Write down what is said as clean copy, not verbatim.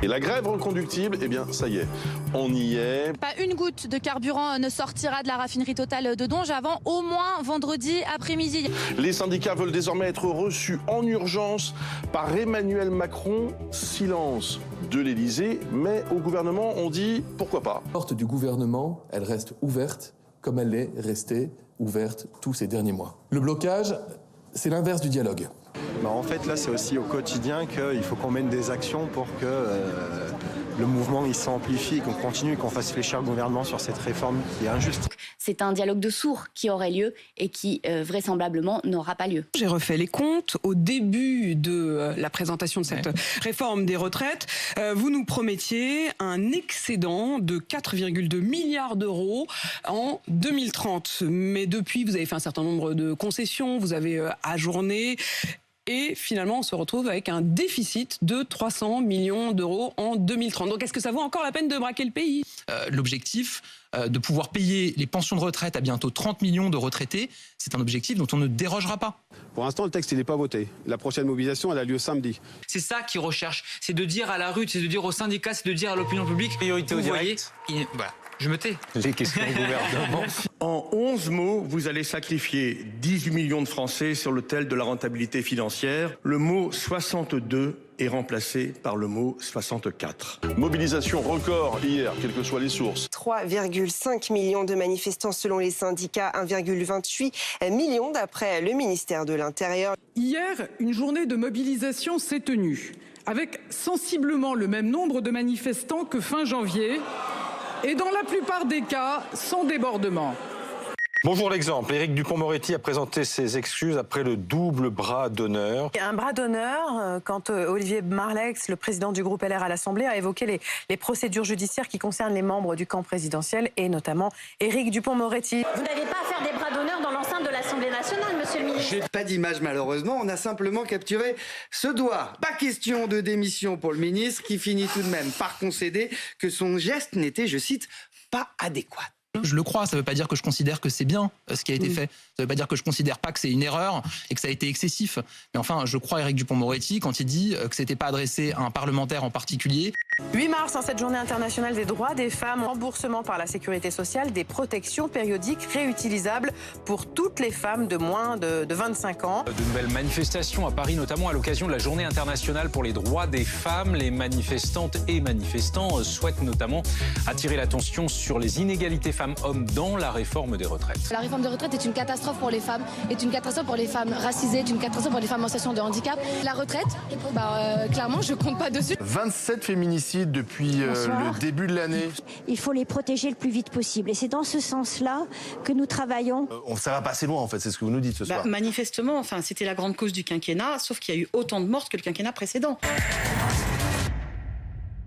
Et la grève reconductible, eh bien ça y est, on y est. Pas une goutte de carburant ne sortira de la raffinerie Total de Donge avant au moins vendredi après-midi. Les syndicats veulent désormais être reçus en urgence par Emmanuel Macron. Silence de l'Élysée, mais au gouvernement on dit pourquoi pas. La porte du gouvernement, elle reste ouverte comme elle est restée ouverte tous ces derniers mois. Le blocage, c'est l'inverse du dialogue. En fait, là, c'est aussi au quotidien qu'il faut qu'on mène des actions pour que le mouvement il s'amplifie, qu'on continue, qu'on fasse fléchir le gouvernement sur cette réforme qui est injuste. C'est un dialogue de sourds qui aurait lieu et qui vraisemblablement n'aura pas lieu. J'ai refait les comptes au début de la présentation de cette réforme des retraites. Vous nous promettiez un excédent de 4,2 milliards d'euros en 2030. Mais depuis, vous avez fait un certain nombre de concessions, vous avez ajourné. Et finalement, on se retrouve avec un déficit de 300 millions d'euros en 2030. Donc, est-ce que ça vaut encore la peine de braquer le pays ? L'objectif de pouvoir payer les pensions de retraite à bientôt 30 millions de retraités, c'est un objectif dont on ne dérogera pas. Pour l'instant, le texte n'est pas voté. La prochaine mobilisation, elle a lieu samedi. C'est ça qu'ils recherchent. C'est de dire à la rue, c'est de dire aux syndicats, c'est de dire à l'opinion publique. Priorité au direct. Voilà. Je me tais. Les questions au gouvernement. En 11 mots, vous allez sacrifier 18 millions de Français sur l'autel de la rentabilité financière. Le mot 62 est remplacé par le mot 64. Mobilisation record hier, quelles que soient les sources. 3,5 millions de manifestants selon les syndicats, 1,28 millions d'après le ministère de l'Intérieur. Hier, une journée de mobilisation s'est tenue, avec sensiblement le même nombre de manifestants que fin janvier, et dans la plupart des cas, sans débordement. Bonjour l'exemple. Éric Dupond-Moretti a présenté ses excuses après le double bras d'honneur. Un bras d'honneur quand Olivier Marleix, le président du groupe LR à l'Assemblée, a évoqué les procédures judiciaires qui concernent les membres du camp présidentiel et notamment Éric Dupond-Moretti. Vous n'avez pas à faire des bras d'honneur dans l'enceinte de l'Assemblée nationale, monsieur le ministre. J'ai pas d'image malheureusement, on a simplement capturé ce doigt. Pas question de démission pour le ministre qui finit tout de même par concéder que son geste n'était, je cite, pas adéquat. Je le crois, ça ne veut pas dire que je considère que c'est bien ce qui a été fait. Ça ne veut pas dire que je considère pas que c'est une erreur et que ça a été excessif. Mais enfin, je crois Éric Dupond-Moretti quand il dit que c'était pas adressé à un parlementaire en particulier. 8 mars, cette journée internationale des droits des femmes, remboursement par la sécurité sociale des protections périodiques réutilisables pour toutes les femmes de moins de 25 ans. De nouvelles manifestations à Paris, notamment à l'occasion de la journée internationale pour les droits des femmes. Les manifestantes et manifestants souhaitent notamment attirer l'attention sur les inégalités femmes-hommes dans la réforme des retraites. La réforme des retraites est une catastrophe pour les femmes, est une catastrophe pour les femmes racisées, est une catastrophe pour les femmes en situation de handicap. La retraite, clairement, je compte pas dessus. 27 féminicides depuis le début de l'année. Il faut les protéger le plus vite possible. Et c'est dans ce sens-là que nous travaillons. Ça va pas assez loin, en fait, c'est ce que vous nous dites ce soir. Manifestement, c'était la grande cause du quinquennat, sauf qu'il y a eu autant de morts que le quinquennat précédent.